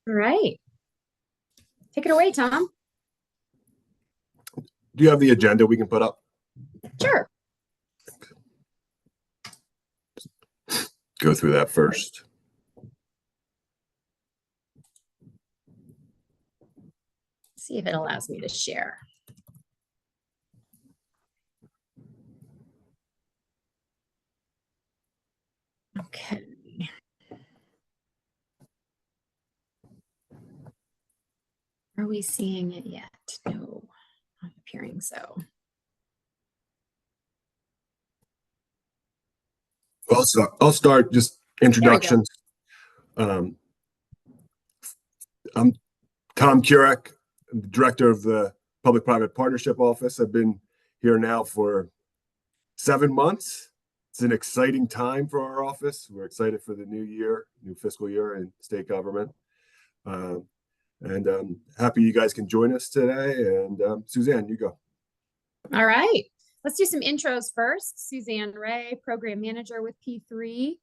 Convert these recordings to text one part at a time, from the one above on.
All right. Take it away, Tom. Do you have the agenda we can put up? Sure. Go through that first. See if it allows me to share. Okay. Are we seeing it yet? No, not appearing so. I'll start just introductions. I'm Tom Kurek, the director of the Public-Private Partnership Office. I've been here now for 7 months. It's an exciting time for our office. We're excited for the new year, new fiscal year in state government. And I'm happy you guys can join us today. And Suzanne, you go. All right. Let's do some intros first. Suzanne Ray, program manager with P3.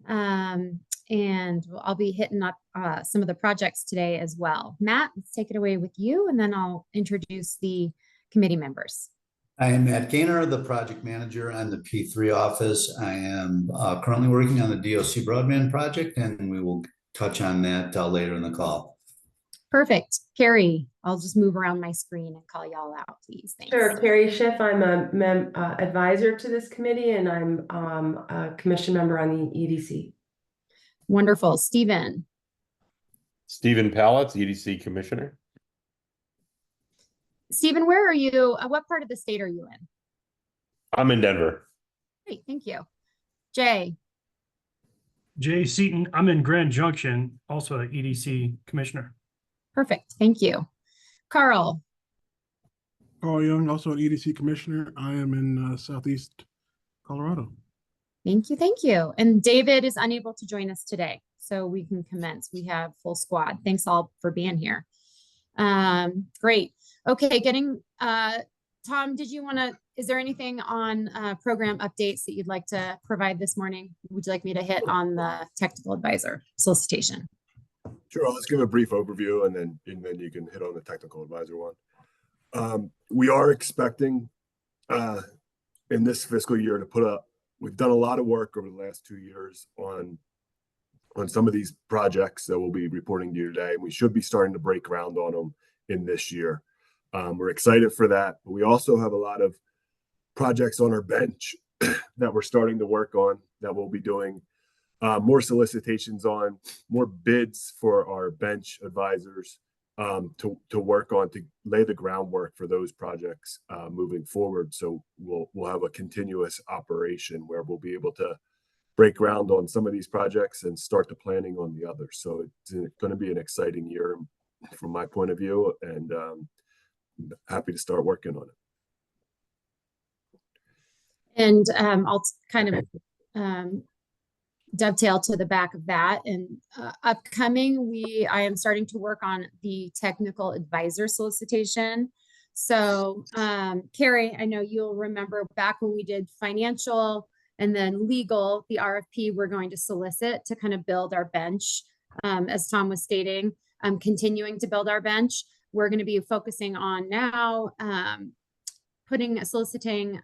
And I'll be hitting up some of the projects today as well. Matt, let's take it away with you, and then I'll introduce the committee members. I am Matt Gaynor, the project manager on the P3 office. I am currently working on the DOC broadband project, and we will touch on that later in the call. Perfect. Carrie, I'll just move around my screen and call y'all out, please. Thanks. Sure. Carrie Schiff, I'm a advisor to this committee, and I'm a commission member on the EDC. Wonderful. Stephen. Stephen Pallets, EDC commissioner. Stephen, where are you? What part of the state are you in? I'm in Denver. Great. Thank you. Jay. Jay Seaton, I'm in Grand Junction, also an EDC commissioner. Perfect. Thank you. Carl. Carl Young, also an EDC commissioner. I am in Southeast Colorado. Thank you. Thank you. And David is unable to join us today, so we can commence. We have full squad. Thanks all for being here. Great. Okay. Tom, did you want to, is there anything on program updates that you'd like to provide this morning? Would you like me to hit on the technical advisor solicitation? Sure, let's give a brief overview and then you can hit on the technical advisor one. We are expecting in this fiscal year to put up, we've done a lot of work over the last 2 years on some of these projects that we'll be reporting to you today. And we should be starting to break ground on them in this year. We're excited for that. But we also have a lot of projects on our bench that we're starting to work on that we'll be doing more solicitations on, more bids for our bench advisors to work on, to lay the groundwork for those projects moving forward. So we'll have a continuous operation where we'll be able to break ground on some of these projects and start the planning on the others. So it's going to be an exciting year from my point of view, and I'm happy to start working on it. And I'll kind of dovetail to the back of that. And upcoming, I am starting to work on the technical advisor solicitation. So Carrie, I know you'll remember back when we did financial and then legal, the RFP we're going to solicit to kind of build our bench. As Tom was stating, continuing to build our bench. We're going to be focusing on now soliciting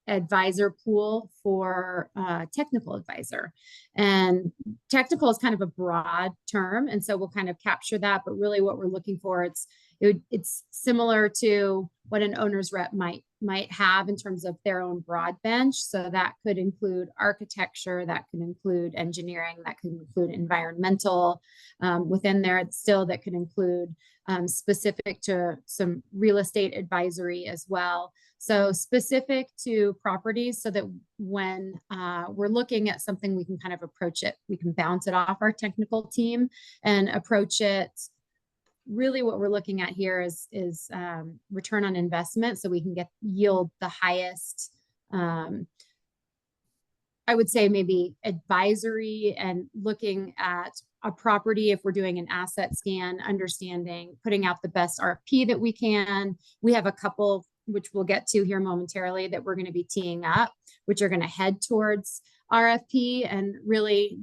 advisor pool for technical advisor. And technical is kind of a broad term, and so we'll kind of capture that, but really what we're looking for, it's similar to what an owner's rep might have in terms of their own broad bench. So that could include architecture, that could include engineering, that could include environmental within there. Still, that could include specific to some real estate advisory as well. So specific to properties, so that when we're looking at something, we can kind of approach it. We can bounce it off our technical team and approach it. Really what we're looking at here is return on investment, so we can yield the highest, I would say maybe advisory, and looking at a property, if we're doing an asset scan, understanding, putting out the best RFP that we can. We have a couple, which we'll get to here momentarily, that we're going to be teeing up, which are going to head towards RFP and really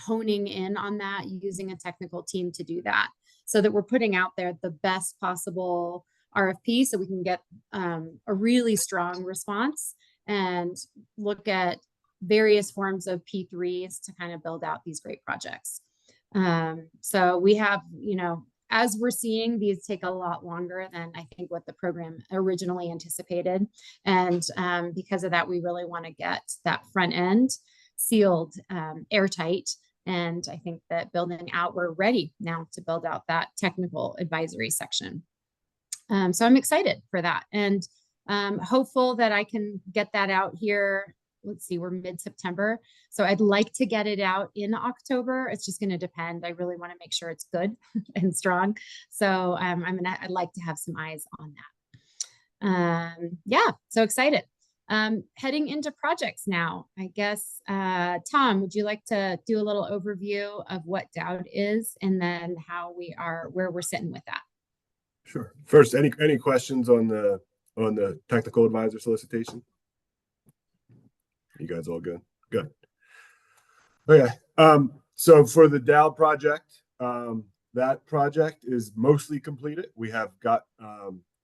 honing in on that, using a technical team to do that, so that we're putting out there the best possible RFP so we can get a really strong response and look at various forms of P3s to kind of build out these great projects. So we have, as we're seeing, these take a lot longer than I think what the program originally anticipated. And because of that, we really want to get that front end sealed, airtight. And I think that building out, we're ready now to build out that technical advisory section. So I'm excited for that, and hopeful that I can get that out here. Let's see, we're mid-September. So I'd like to get it out in October. It's just going to depend. I really want to make sure it's good and strong. So I'd like to have some eyes on that. Yeah, so excited. Heading into projects now, I guess. Tom, would you like to do a little overview of what Dowd is, and then where we're sitting with that? Sure. First, any questions on the technical advisor solicitation? You guys all good? Good. Okay. So for the Dowd project, that project is mostly completed. We have got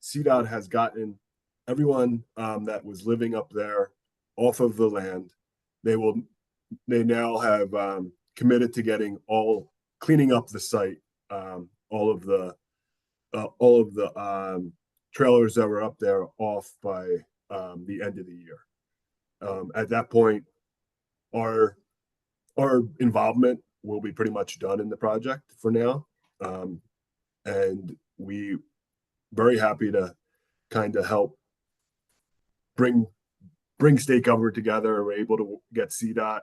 CDOT has gotten everyone that was living up there off of the land. They now have committed to cleaning up the site, all of the trailers that were up there off by the end of the year. At that point, our involvement will be pretty much done in the project for now, and we very happy to kind of help bring state government together. We're able to get CDOT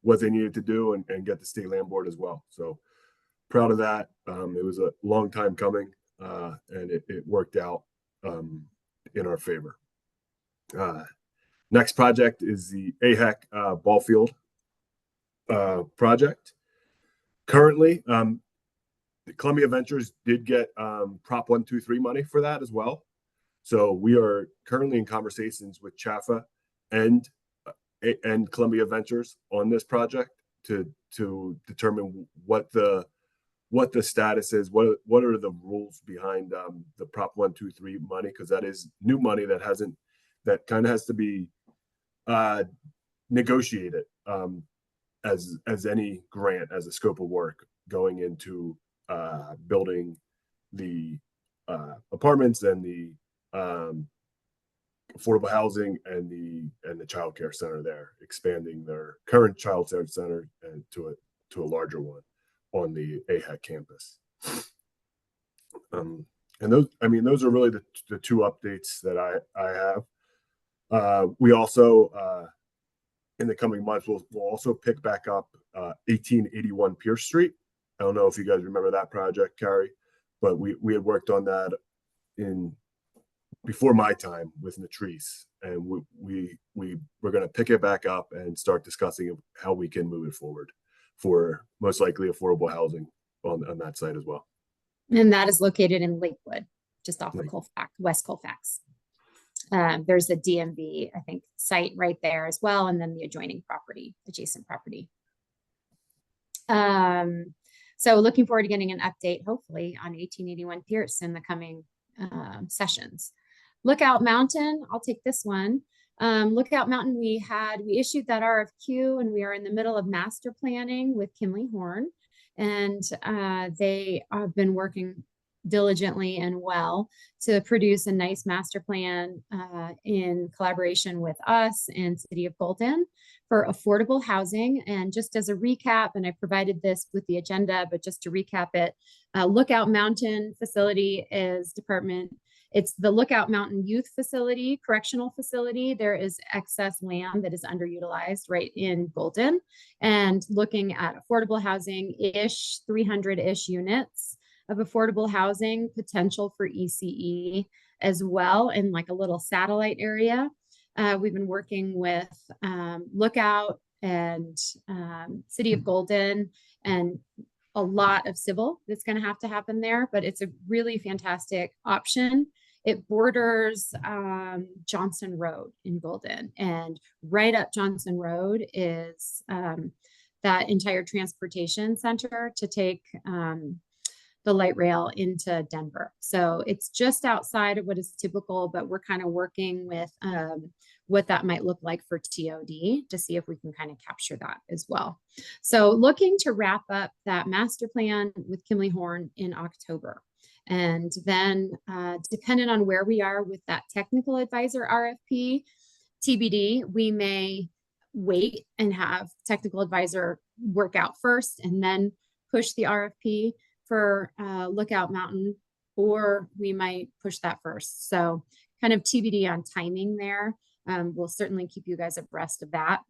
what they needed to do and get the state land board as well. So proud of that. It was a long time coming, and it worked out in our favor. Next project is the AHEC ball field project. Currently, the Columbia Ventures did get Prop 123 money for that as well. So we are currently in conversations with Chaffa and Columbia Ventures on this project to determine what the status is, what are the rules behind the Prop 123 money, because that is new money that kind of has to be negotiated as any grant, as a scope of work going into building the apartments and the affordable housing and the child care center there, expanding their current child care center and to a larger one on the AHEC campus. And those are really the two updates that I have. We also in the coming months we'll also pick back up 1881 Pierce Street. I don't know if you guys remember that project, Carrie, but we had worked on that before my time with Natrice, and we're going to pick it back up and start discussing how we can move it forward for most likely affordable housing on that site as well. And that is located in Lakewood, just off of Colfax, West Colfax. There's a DMV, I think, site right there as well, and then the adjoining property, adjacent property. So looking forward to getting an update, hopefully, on 1881 Pierce in the coming sessions. Lookout Mountain, I'll take this one. Lookout Mountain, we issued that RFQ, and we are in the middle of master planning with Kimley Horn, and they have been working diligently and well to produce a nice master plan in collaboration with us and City of Golden for affordable housing. And just as a recap, and I provided this with the agenda, but just to recap it, Lookout Mountain facility is it's the Lookout Mountain Youth Facility, correctional facility. There is excess land that is underutilized right in Golden, and looking at affordable housing-ish, 300-ish units of affordable housing, potential for ECE as well, in like a little satellite area. We've been working with Lookout and City of Golden, and a lot of civil that's going to have to happen there, but it's a really fantastic option. It borders Johnson Road in Golden, and right up Johnson Road is that entire transportation center to take the light rail into Denver. So it's just outside of what is typical, but we're kind of working with what that might look like for TOD to see if we can kind of capture that as well. So looking to wrap up that master plan with Kimley Horn in October. And then depending on where we are with that technical advisor RFP, TBD, we may wait and have technical advisor work out first and then push the RFP for Lookout Mountain, or we might push that first. So kind of TBD on timing there. We'll certainly keep you guys abreast of that.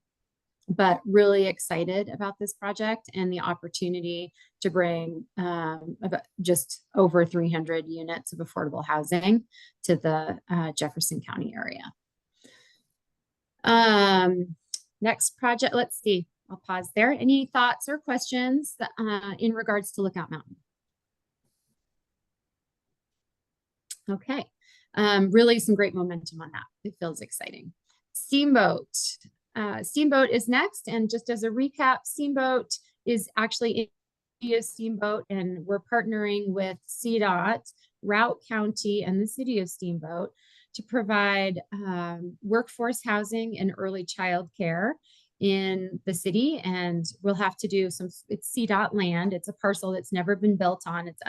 But really excited about this project and the opportunity to bring about just over 300 units of affordable housing to the Jefferson County area. Next project, let's see, I'll pause there. Any thoughts or questions in regards to Lookout Mountain? Okay, really some great momentum on that. It feels exciting. Steamboat. Steamboat is next, and just as a recap, Steamboat is actually a Steamboat, and we're partnering with CDOT, Routt County, and the City of Steamboat to provide workforce housing and early child care in the city. And we'll have to do some, it's CDOT land. It's a parcel that's never been built on. It's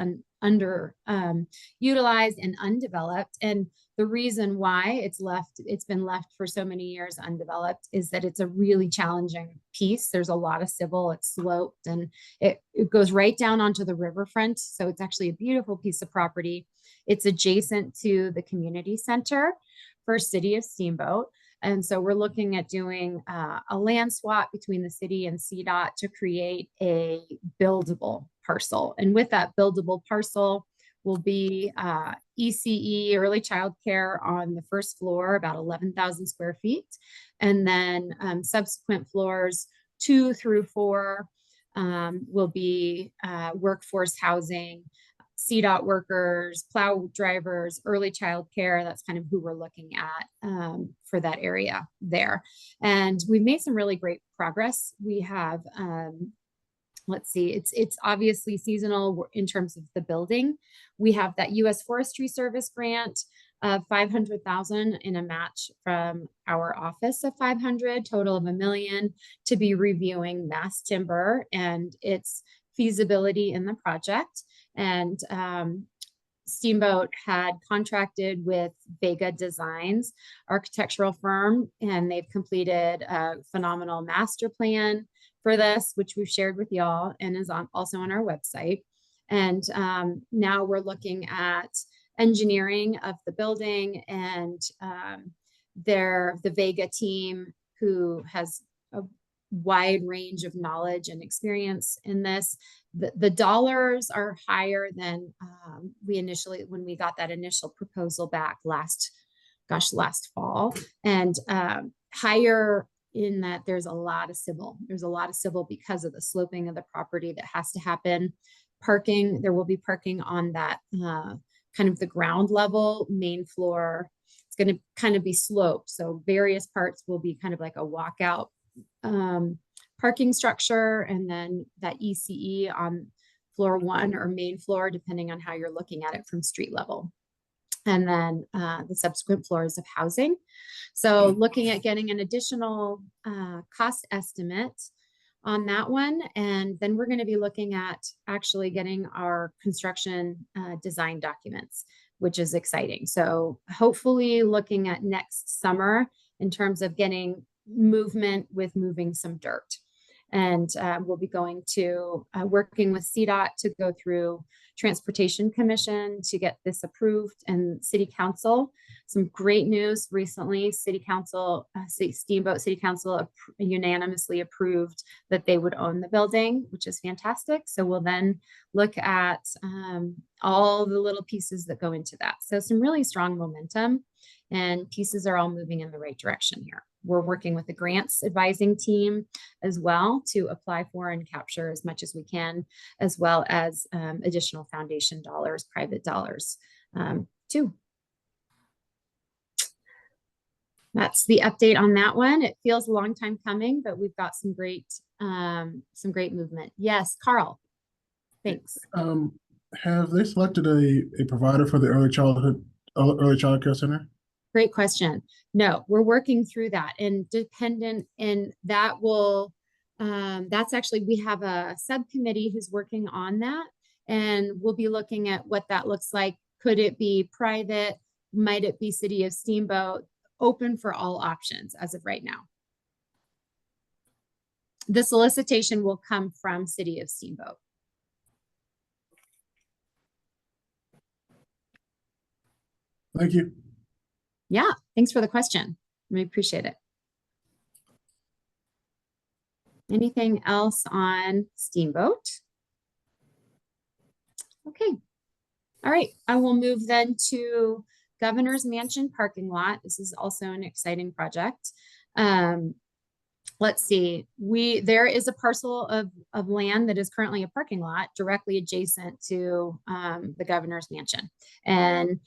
utilized and undeveloped. And the reason why it's been left for so many years undeveloped is that it's a really challenging piece. There's a lot of civil, it's sloped, and it goes right down onto the riverfront. So it's actually a beautiful piece of property. It's adjacent to the community center for City of Steamboat. And so we're looking at doing a land swap between the city and CDOT to create a buildable parcel. And with that buildable parcel will be ECE, early child care, on the first floor, about 11,000 square feet. And then subsequent floors 2 through 4 will be workforce housing, CDOT workers, plow drivers, early child care. That's kind of who we're looking at for that area there. And we've made some really great progress. We have, let's see, it's obviously seasonal in terms of the building. We have that U.S. Forestry Service grant of $500,000 in a match from our office of $500,000, total of $1 million, to be reviewing mass timber and its feasibility in the project. And Steamboat had contracted with Vega Designs, architectural firm, and they've completed a phenomenal master plan for this, which we've shared with y'all and is also on our website. And now we're looking at engineering of the building, and the Vega team, who has a wide range of knowledge and experience in this. The dollars are higher than when we got that initial proposal back last fall, and higher in that there's a lot of civil. There's a lot of civil because of the sloping of the property that has to happen. Parking, there will be parking on that kind of the ground level, main floor. It's going to kind of be sloped. So various parts will be kind of like a walkout parking structure, and then that ECE on floor 1 or main floor, depending on how you're looking at it from street level. And then the subsequent floors of housing. So looking at getting an additional cost estimate on that one. And then we're going to be looking at actually getting our construction design documents, which is exciting. So hopefully looking at next summer in terms of getting movement with moving some dirt. And we'll be going to working with CDOT to go through Transportation Commission to get this approved, and City Council. Some great news recently. City Council, Steamboat City Council unanimously approved that they would own the building, which is fantastic. So we'll then look at all the little pieces that go into that. So some really strong momentum, and pieces are all moving in the right direction here. We're working with the grants advising team as well to apply for and capture as much as we can, as well as additional foundation dollars, private dollars too. That's the update on that one. It feels a long time coming, but we've got some great some great movement. Yes, Carl. Thanks. Have they selected a provider for the early child care center? Great question. No, we're working through that, and dependent, and that will, that's actually, we have a subcommittee who's working on that, and we'll be looking at what that looks like. Could it be private? Might it be City of Steamboat? Open for all options as of right now. The solicitation will come from City of Steamboat. Thank you. Yeah, thanks for the question. We appreciate it. Anything else on Steamboat? Okay. All right, I will move then to Governor's Mansion parking lot. This is also an exciting project. Let's see, there is a parcel of land that is currently a parking lot directly adjacent to the Governor's Mansion. And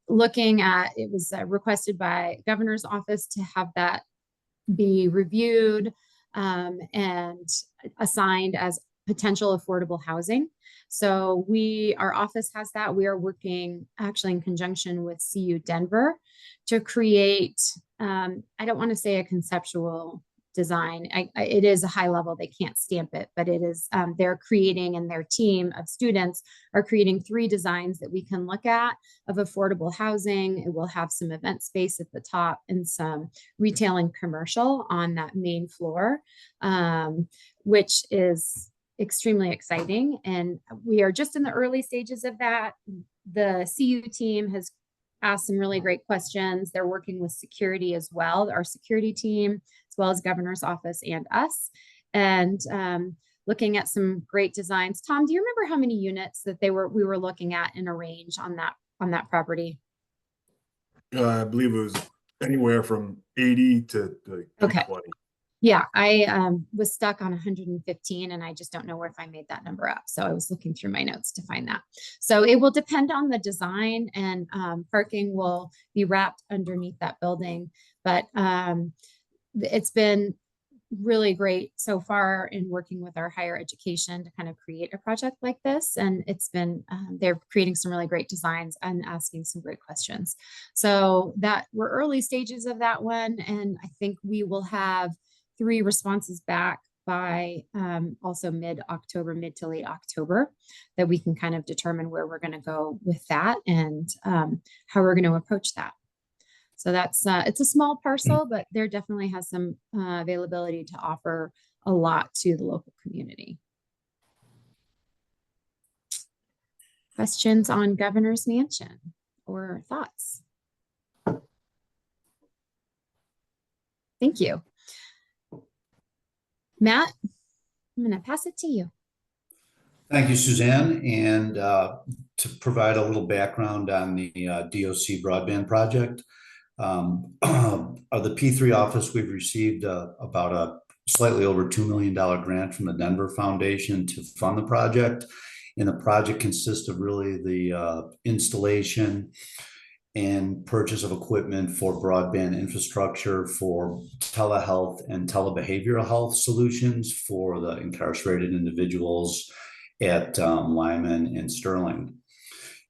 looking at, it was requested by Governor's office to have that be reviewed and assigned as potential affordable housing. So our office has that. We are working actually in conjunction with CU Denver to create, I don't want to say a conceptual design. It is a high level, they can't stamp it, but it is, they're creating, and their team of students are creating 3 designs that we can look at of affordable housing. It will have some event space at the top and some retail and commercial on that main floor, which is extremely exciting. And we are just in the early stages of that. The CU team has asked some really great questions. They're working with security as well, our security team, as well as Governor's office and us, and looking at some great designs. Tom, do you remember how many units that we were looking at in a range on that property? I believe it was anywhere from 80 to like 220. Yeah, I was stuck on 115, and I just don't know where if I made that number up. So I was looking through my notes to find that. So it will depend on the design, and parking will be wrapped underneath that building. But it's been really great so far in working with our higher education to kind of create a project like this. And it's been, they're creating some really great designs and asking some great questions. So that we're early stages of that one. And I think we will have 3 responses back by also mid to late October, that we can kind of determine where we're going to go with that and how we're going to approach that. So that's, it's a small parcel, but there definitely has some availability to offer a lot to the local community. Questions on Governor's Mansion or thoughts? Thank you. Matt, I'm going to pass it to you. Thank you, Suzanne. And to provide a little background on the DOC broadband project, the P3 office, we've received about a slightly over $2 million grant from the Denver Foundation to fund the project. And the project consists of really the installation and purchase of equipment for broadband infrastructure for telehealth and telebehavioral health solutions for the incarcerated individuals at Lyman and Sterling.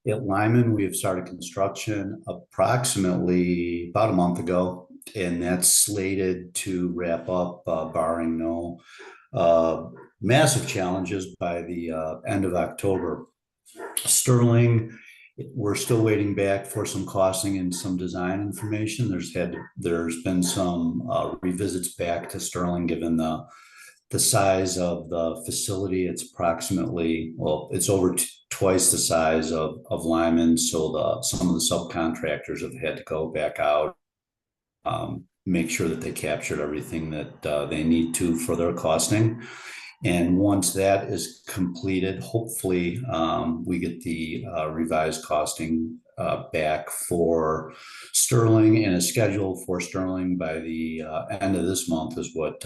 At Lyman, we have started construction approximately about a month ago, and that's slated to wrap up, barring no massive challenges, by the end of October. Sterling, we're still waiting back for some costing and some design information. There's been some revisits back to Sterling, given the size of the facility. It's approximately, well, it's over twice the size of Lyman. So some of the subcontractors have had to go back out, make sure that they captured everything that they need to for their costing. And once that is completed, hopefully we get the revised costing back for Sterling, and a schedule for Sterling by the end of this month is what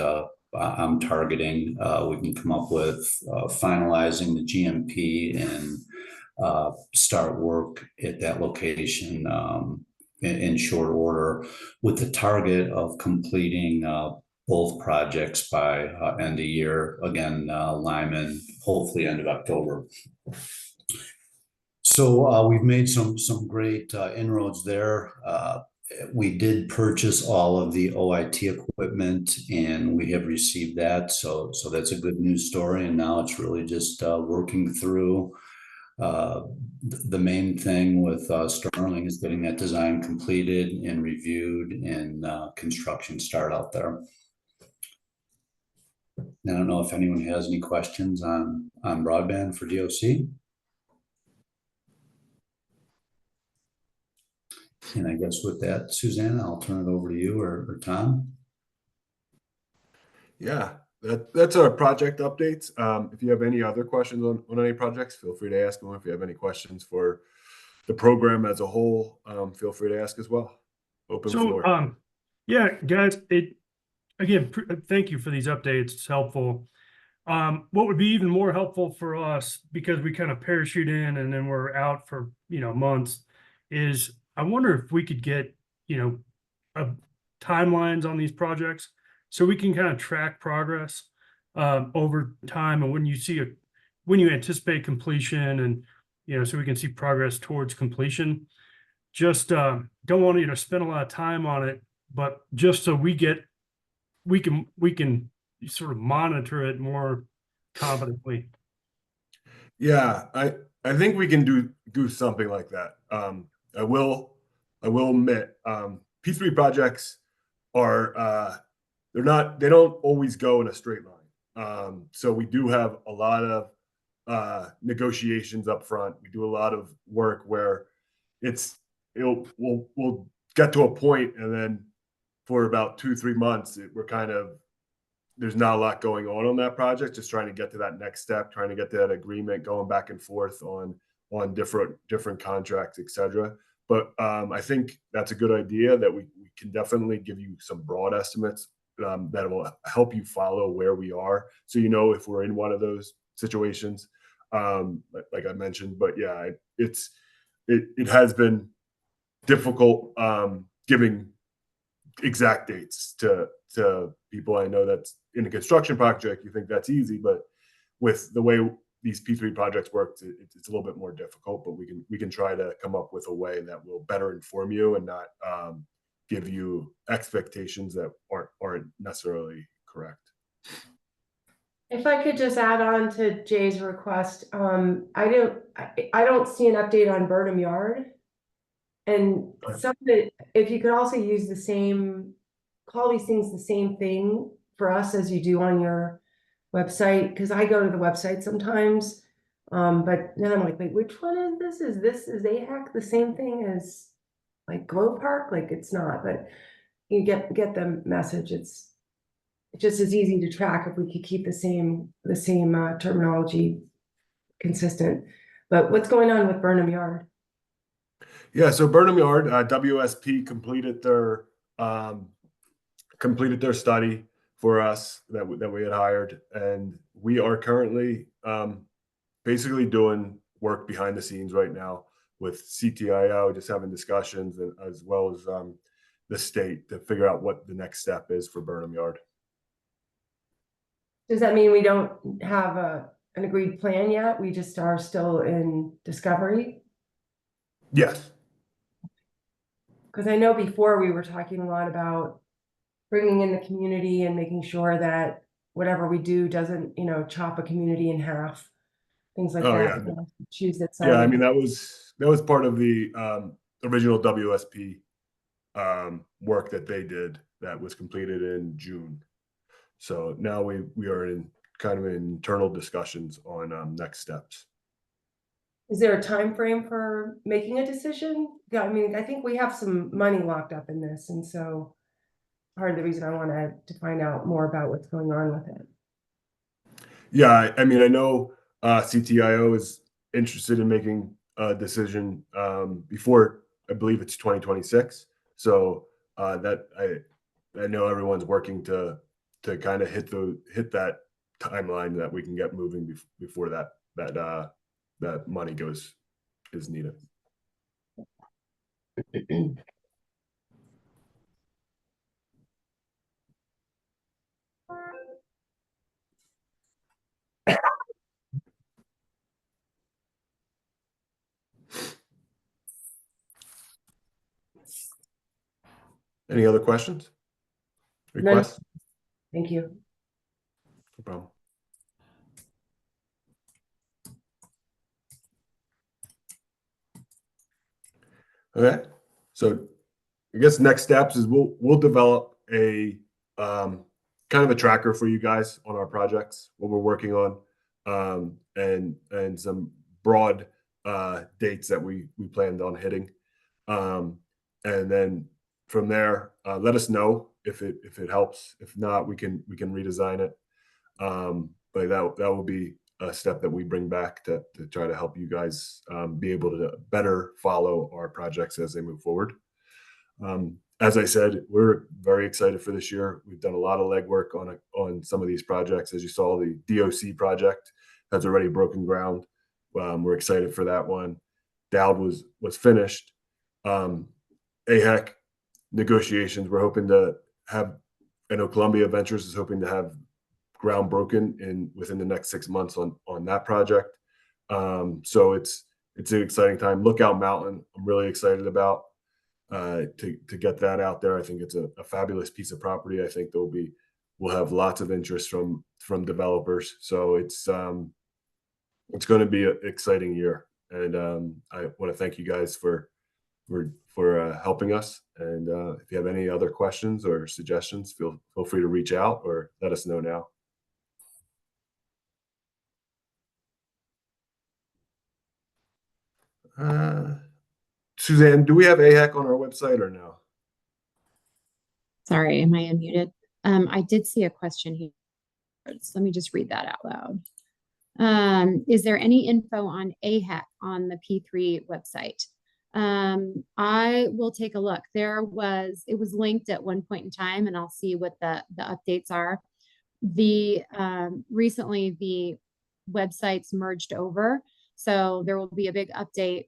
I'm targeting. We can come up with finalizing the GMP and start work at that location in short order, with the target of completing both projects by end of year. Again, Lyman, hopefully end of October. So we've made some great inroads there. We did purchase all of the OIT equipment, and we have received that. So that's a good news story. And now it's really just working through. The main thing with Sterling is getting that design completed and reviewed, and construction start out there. I don't know if anyone has any questions on broadband for DOC. And I guess with that, Suzanne, I'll turn it over to you or Tom. Yeah, that's our project updates. If you have any other questions on any projects, feel free to ask them. If you have any questions for the program as a whole, feel free to ask as well. Open floor. Yeah, guys, thank you for these updates. It's helpful. What would be even more helpful for us, because we kind of parachute in and then we're out for, months, is I wonder if we could get, timelines on these projects so we can kind of track progress over time, and when you anticipate completion, and so we can see progress towards completion. Just don't want you to spend a lot of time on it, but just so we can sort of monitor it more competently. Yeah, I think we can do something like that. I will admit, P3 projects are they don't always go in a straight line. So we do have a lot of negotiations up front. We do a lot of work where we'll get to a point, and then for about 2-3 months, there's not a lot going on that project, just trying to get to that next step, trying to get to that agreement, going back and forth on different contracts, etc. But I think that's a good idea, that we can definitely give you some broad estimates that will help you follow where we are, so if we're in one of those situations, like I mentioned. But yeah, it has been difficult giving exact dates to people. I know that's in a construction project, you think that's easy, but with the way these P3 projects work, it's a little bit more difficult. But we can try to come up with a way that will better inform you and not give you expectations that aren't necessarily correct. If I could just add on to Jay's request, I don't see an update on Burnham Yard. And something, if you could also use call these things the same thing for us as you do on your website, because I go to the website sometimes, but then I'm like, wait, which one is this? Is AHAC the same thing as like Glow Park? Like, it's not, but you get the message. It's just as easy to track if we could keep the same terminology consistent. But what's going on with Burnham Yard? Yeah, so Burnham Yard, WSP completed their study for us that we had hired, and we are currently basically doing work behind the scenes right now with CTIO, just having discussions, and as well as the state, to figure out what the next step is for Burnham Yard. Does that mean we don't have an agreed plan yet? We just are still in discovery? Yes. Because I know before we were talking a lot about bringing in the community and making sure that whatever we do doesn't, chop a community in half, things like that. Yeah. Choose that side. Yeah, I mean, that was part of the original WSP work that they did, that was completed in June. So now we are in kind of internal discussions on next steps. Is there a time frame for making a decision? Yeah, I mean, I think we have some money locked up in this, and so part of the reason I wanted to find out more about what's going on with it. Yeah, I mean, I know CTIO is interested in making a decision before, I believe it's 2026. So that I know everyone's working to kind of hit that timeline, that we can get moving before that money is needed. Any other questions? None. Requests? Thank you. No problem. Okay, so I guess next steps is we'll develop a kind of a tracker for you guys on our projects, what we're working on, and some broad dates that we planned on hitting, and then from there, let us know if it helps. If not, we can redesign it. But that will be a step that we bring back to try to help you guys be able to better follow our projects as they move forward. As I said, we're very excited for this year. We've done a lot of legwork on some of these projects. As you saw, the DOC project has already broken ground. We're excited for that one. Dowd was finished. AHEC negotiations, we're hoping to have, I know Columbia Ventures is hoping to have ground broken within the next 6 months on that project. So it's an exciting time. Lookout Mountain, I'm really excited about to get that out there. I think it's a fabulous piece of property. I think we'll have lots of interest from developers. So it's going to be an exciting year. And I want to thank you guys for helping us. And if you have any other questions or suggestions, feel free to reach out or let us know now. Suzanne, do we have AHEC on our website or no? Sorry, am I unmuted? I did see a question here. So let me just read that out loud. Is there any info on AHEC on the P3 website? I will take a look. It was linked at one point in time, and I'll see what the updates are. Recently the websites merged over, so there will be a big update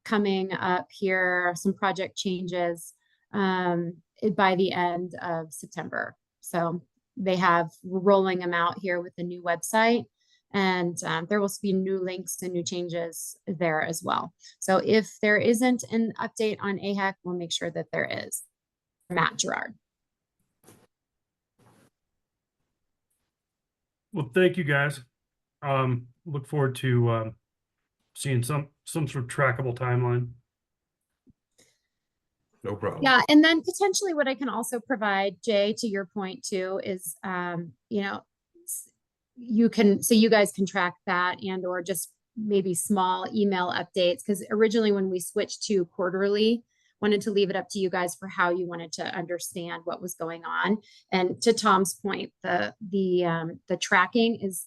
coming up here, some project changes by the end of September. So we're rolling them out here with the new website, and there will be new links and new changes there as well. So if there isn't an update on AHEC, we'll make sure that there is. Matt Gerard. Well, thank you guys. Look forward to seeing some sort of trackable timeline. No problem. Yeah, and then potentially what I can also provide, Jay, to your point too, is you guys can track that and or just maybe small email updates, because originally when we switched to quarterly, wanted to leave it up to you guys for how you wanted to understand what was going on. And to Tom's point, the tracking is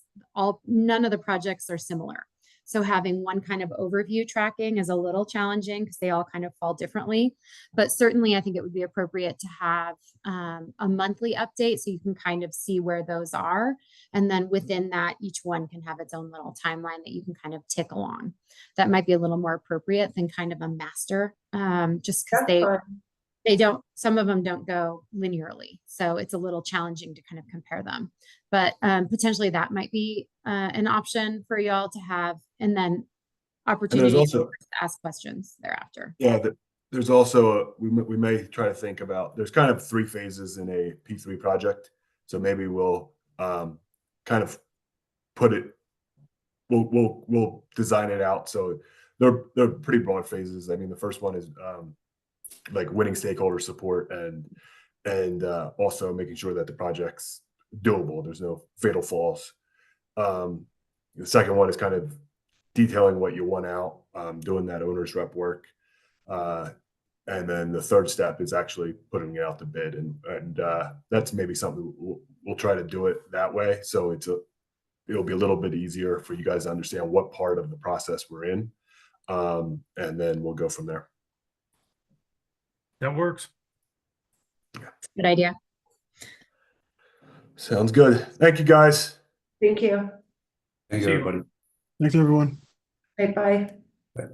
none of the projects are similar. So having one kind of overview tracking is a little challenging because they all kind of fall differently. But certainly I think it would be appropriate to have a monthly update so you can kind of see where those are. And then within that, each one can have its own little timeline that you can kind of tick along. That might be a little more appropriate than kind of a master, just because some of them don't go linearly. So it's a little challenging to kind of compare them. But potentially that might be an option for y'all to have, and then opportunity to ask questions thereafter. Yeah, there's also, we may try to think about, there's kind of 3 phases in a P3 project. So maybe we'll kind of we'll design it out. So they're pretty broad phases. I mean, the first one is like winning stakeholder support and also making sure that the project's doable. There's no fatal flaws. The second one is kind of detailing what you want out, doing that owner's rep work. And then the third step is actually putting it out to bid. And that's maybe something we'll try to do it that way. So it'll be a little bit easier for you guys to understand what part of the process we're in. And then we'll go from there. That works. Good idea. Sounds good. Thank you, guys. Thank you. Thank See you, you. everybody. Thanks, everyone. Bye-bye. Bye.